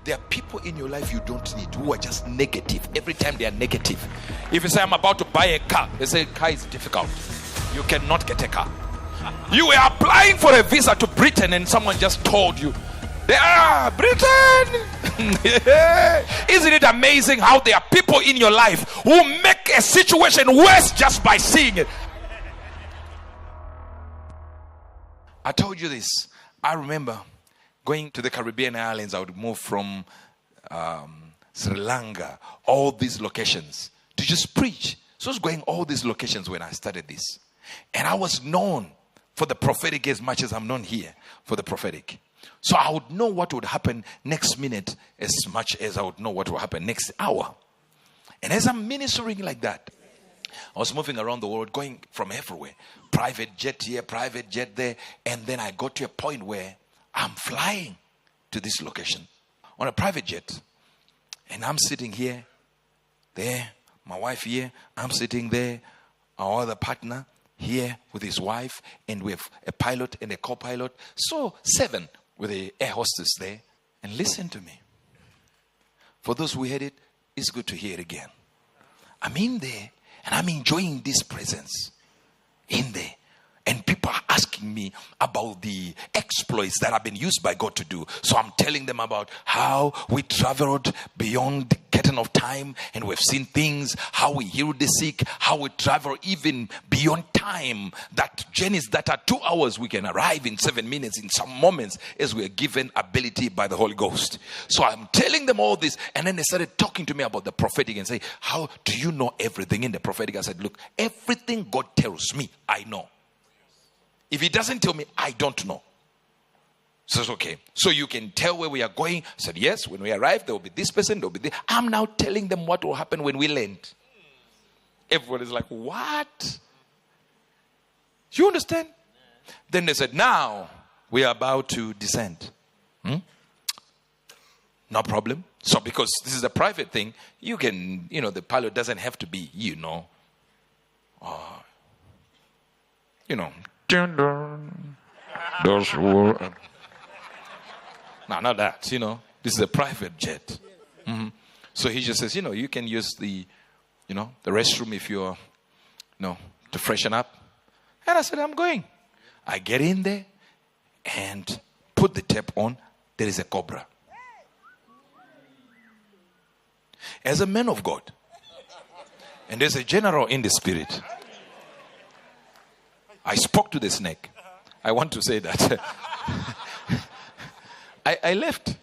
There are people in your life you don't need who are just negative. Every time they are negative. If you say, I'm about to buy a car, they say, car is difficult. You cannot get a car. You were applying for a visa to Britain and someone just told you, Britain! Isn't it amazing how there are people in your life who make a situation worse just by seeing it? I told you this. I remember going to the Caribbean islands. I would move from Sri Lanka, all these locations, to just preach. So I was going all these locations when I started this. And I was known for the prophetic as much as I'm known here for the prophetic. So I would know what would happen next minute as much as I would know what will happen next hour. And as I'm ministering like that, I was moving around the world, going from everywhere. Private jet here, private jet there. And then I got to a point where I'm flying to this location on a private jet. And I'm sitting here, there, my wife here. I'm sitting there, our other partner here with his wife. And we have a pilot and a co-pilot. So 7 with the air hostess there. And listen to me. For those who heard it, it's good to hear it again. I'm in there and I'm enjoying this presence in there. And people are asking me about the exploits that have been used by God to do. So I'm telling them about how we traveled beyond the curtain of time and we've seen things, how we healed the sick, how we travel even beyond time. That journeys that are 2 hours, we can arrive in 7 minutes in some moments as we are given ability by the Holy Ghost. So I'm telling them all this. And then they started talking to me about the prophetic and say, how do you know everything in the prophetic? I said, look, everything God tells me, I know. If he doesn't tell me, I don't know. So it's okay. So you can tell where we are going. I said, yes, when we arrive, there will be this person, there will be this. I'm now telling them what will happen when we land. Everyone is like, what? You understand? Then they said, now we are about to descend. No problem. So because this is a private thing, you can, the pilot doesn't have to be, those were no, not that, this is a private jet. So he just says, you can use the restroom if you're to freshen up. And I said, I'm going. I get in there and put the tap on. There is a cobra. As a man of God, and there's a general in the spirit, I spoke to the snake. I want to say that. I left.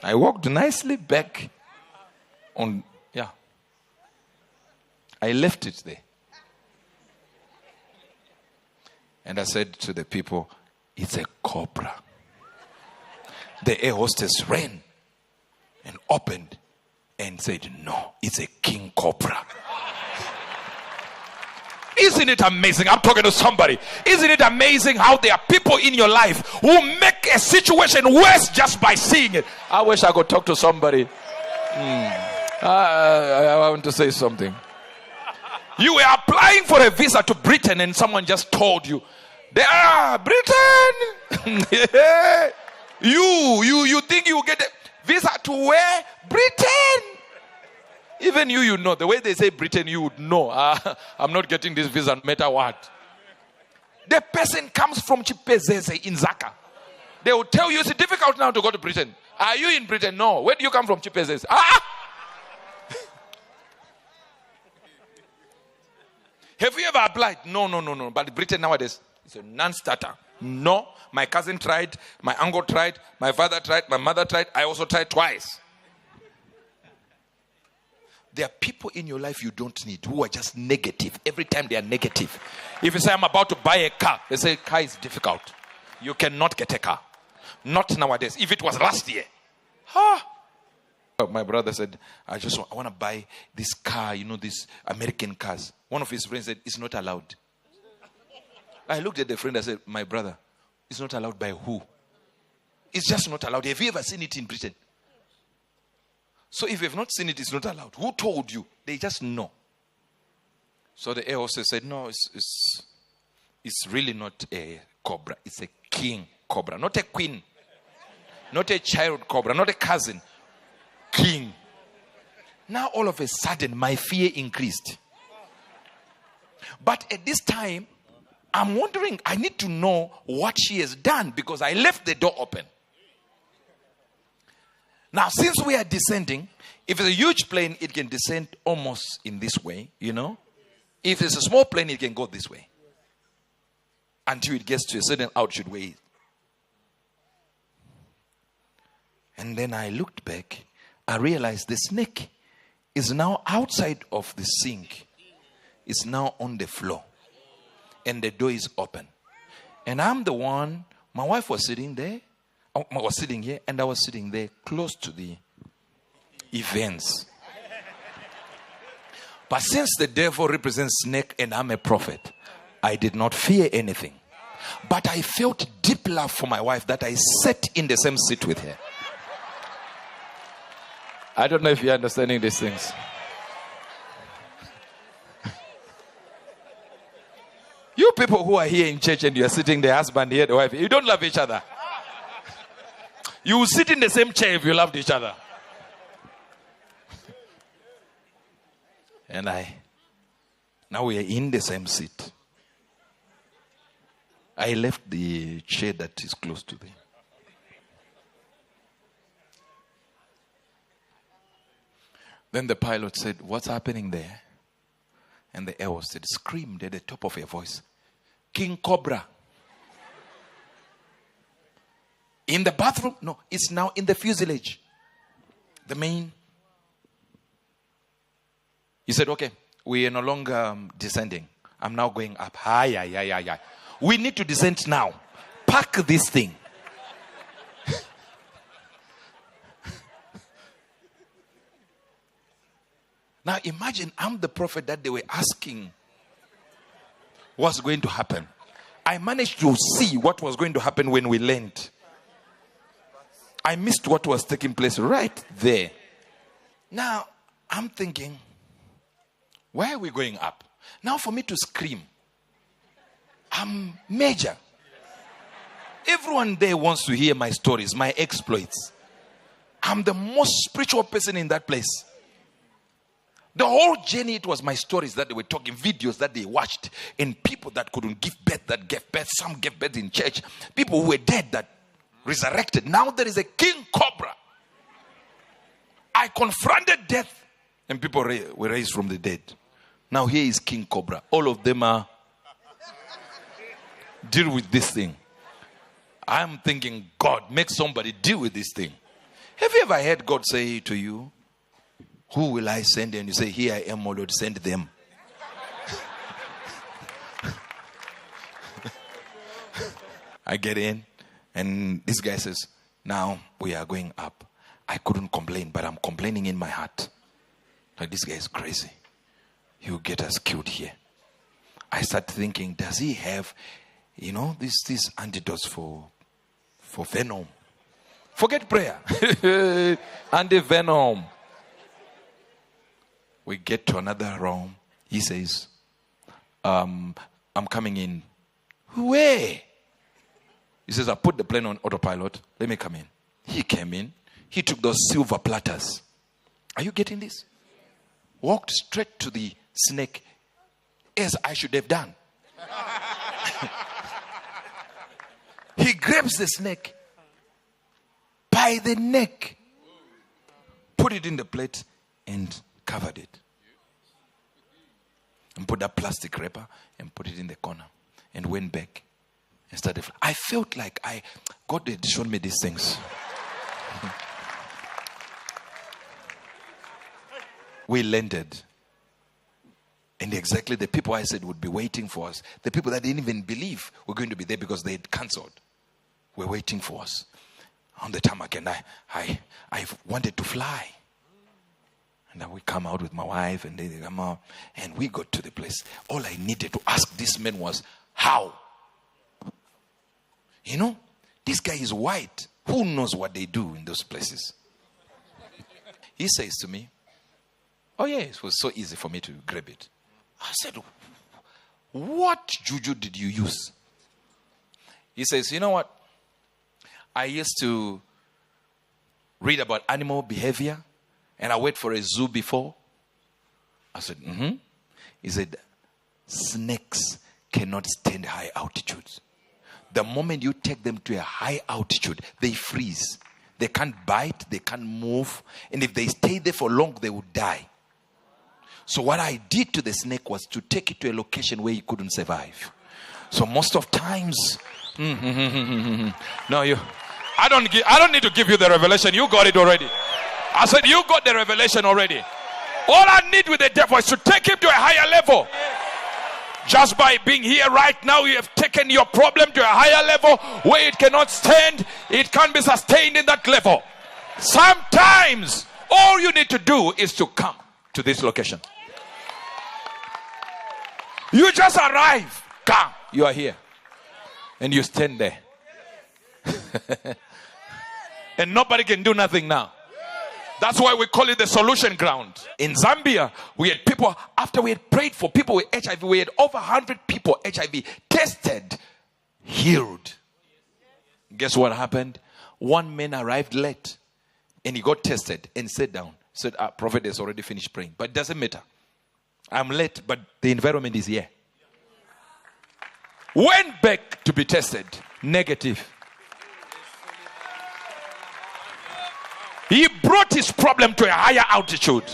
I walked nicely back on, I left it there. And I said to the people, it's a cobra. The air hostess ran and opened and said, no, it's a king cobra. Isn't it amazing? I'm talking to somebody. Isn't it amazing how there are people in your life who make a situation worse just by seeing it? I wish I could talk to somebody. I want to say something. You were applying for a visa to Britain and someone just told you, Britain! You think you get a visa to where? Britain! Even you know. The way they say Britain, you would know. I'm not getting this visa no matter what. The person comes from Chipezeze in Zaka. They will tell you it's difficult now to go to Britain. Are you in Britain? No. Where do you come from, Chipezeze? Have you ever applied? No. But Britain nowadays, it's a non-starter. No. My cousin tried. My uncle tried. My father tried. My mother tried. I also tried twice. There are people in your life you don't need who are just negative. Every time they are negative. If you say, I'm about to buy a car, they say, car is difficult. You cannot get a car. Not nowadays. If it was last year. My brother said, I want to buy this car, these American cars. One of his friends said, it's not allowed. I looked at the friend and said, my brother, it's not allowed by who? It's just not allowed. Have you ever seen it in Britain? So if you've not seen it, it's not allowed. Who told you? They just know. So the air hostess said, no, it's really not a cobra. It's a king cobra. Not a queen. Not a child cobra, not a cousin. King. Now all of a sudden my fear increased. But at this time, I'm wondering, I need to know what she has done because I left the door open. Now, since we are descending, if it's a huge plane, it can descend almost in this way, you know. If it's a small plane, it can go this way. Until it gets to a certain altitude way. And then I looked back. I realized the snake is now outside of the sink. It's now on the floor. And the door is open. And I'm the one, my wife was sitting there. I was sitting here and I was sitting there close to the events. But since the devil represents snake and I'm a prophet, I did not fear anything. But I felt deep love for my wife that I sat in the same seat with her. I don't know if you're understanding these things. You people who are here in church and you're sitting, the husband here, the wife, you don't love each other. You will sit in the same chair if you loved each other. And now we are in the same seat. I left the chair that is close to me. Then the pilot said, "What's happening there?" And the air hostess screamed at the top of her voice, "King Cobra." In the bathroom? No, it's now in the fuselage. The main. He said, "Okay, we are no longer descending. I'm now going up." Hi. We need to descend now. Pack this thing. Now imagine I'm the prophet that they were asking what's going to happen. I managed to see what was going to happen when we landed. I missed what was taking place right there. Now, I'm thinking, why are we going up? Now for me to scream, I'm major. Everyone there wants to hear my stories, my exploits. I'm the most spiritual person in that place. The whole journey, it was my stories that they were talking, videos that they watched, and people that couldn't give birth, that gave birth. Some gave birth in church. People who were dead that resurrected. Now there is a King Cobra. I confronted death and people were raised from the dead. Now here is King Cobra. All of them are deal with this thing. I'm thinking, God, make somebody deal with this thing. Have you ever heard God say to you, "Who will I send?" And you say, "Here I am, O Lord, send them." I get in. And this guy says, "Now we are going up." I couldn't complain, but I'm complaining in my heart. Like, this guy is crazy. He will get us killed here. I start thinking, does he have, these antidotes for venom? Forget prayer. Anti-venom. We get to another room. He says, I'm coming in. Where? He says, "I put the plane on autopilot. Let me come in." He came in. He took those silver platters. Are you getting this? Walked straight to the snake, as I should have done. He grabs the snake by the neck, put it in the plate, and covered it. And put that plastic wrapper and put it in the corner. And went back. And started. I felt like God had shown me these things. We landed. And exactly the people I said would be waiting for us, the people that didn't even believe were going to be there because they had cancelled, were waiting for us. On the tarmac, and I wanted to fly. And then we come out with my wife, and they come out, and we got to the place. All I needed to ask this man was, how? This guy is white. Who knows what they do in those places? He says to me, "Oh yeah, it was so easy for me to grab it." I said, "What juju did you use?" He says, "You know what? I used to read about animal behavior, and I went for a zoo before. I said, He said, snakes cannot stand high altitudes. The moment you take them to a high altitude, they freeze. They can't bite, they can't move. And if they stay there for long, they will die. So what I did to the snake was to take it to a location where he couldn't survive. So most of times, I don't need to give you the revelation. You got it already. I said, you got the revelation already. All I need with the devil is to take him to a higher level. Just by being here right now, you have taken your problem to a higher level where it cannot stand. It can't be sustained in that level. Sometimes, all you need to do is to come to this location. You just arrive. Come. You are here. And you stand there. And nobody can do nothing now. That's why we call it the solution ground. In Zambia, we had people, after we had prayed for people with HIV, we had over 100 people HIV tested, healed. Guess what happened? One man arrived late and he got tested and sat down. Said, prophet has already finished praying. But it doesn't matter. I'm late, but the environment is here. Went back to be tested. Negative. He brought his problem to a higher altitude.